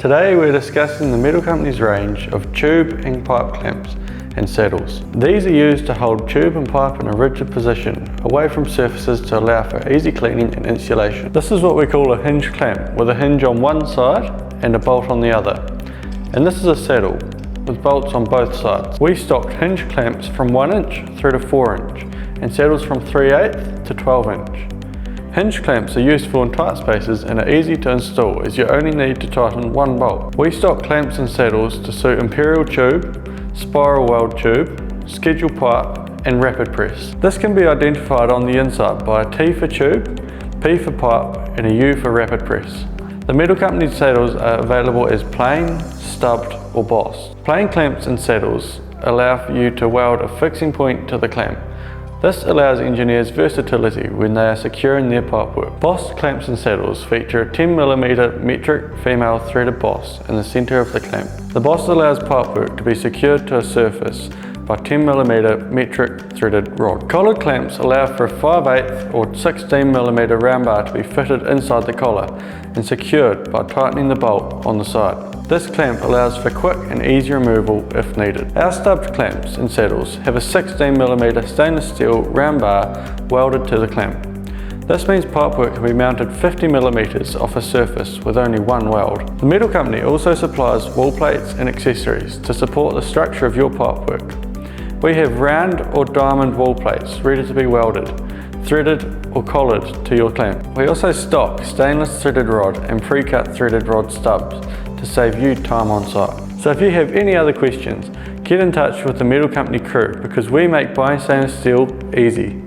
Today we're discussing the Metal Company's range of tube and pipe clamps and saddles. These are used to hold tube and pipe in a rigid position, away from surfaces to allow for easy cleaning and insulation. This is what we call a hinge clamp, with a hinge on one side and a bolt on the other. And this is a saddle, with bolts on both sides. We stocked hinge clamps from 1 inch through to 4 inch, and saddles from 3/8 to 12 inch. Hinge clamps are useful in tight spaces and are easy to install, as you only need to tighten one bolt. We stock clamps and saddles to suit imperial tube, spiral weld tube, schedule pipe and RapidPress. This can be identified on the inside by a T for tube, P for pipe and a U for RapidPress. The Metal Company saddles are available as plain, stubbed or bossed. Plain clamps and saddles allow for you to weld a fixing point to the clamp. This allows engineers versatility when they are securing their pipework. Bossed clamps and saddles feature a 10mm metric female threaded boss in the centre of the clamp. The boss allows pipework to be secured to a surface by 10mm metric threaded rod. Collared clamps allow for a 5/8 or 16mm round bar to be fitted inside the collar and secured by tightening the bolt on the side. This clamp allows for quick and easy removal if needed. Our stubbed clamps and saddles have a 16mm stainless steel round bar welded to the clamp. This means pipework can be mounted 50mm off a surface with only one weld. The Metal Company also supplies wall plates and accessories to support the structure of your pipework. We have round or diamond wall plates ready to be welded, threaded or collared to your clamp. We also stock stainless threaded rod and pre-cut threaded rod stubs to save you time on site. So if you have any other questions, get in touch with the Metal Company crew, because we make buying stainless steel easy.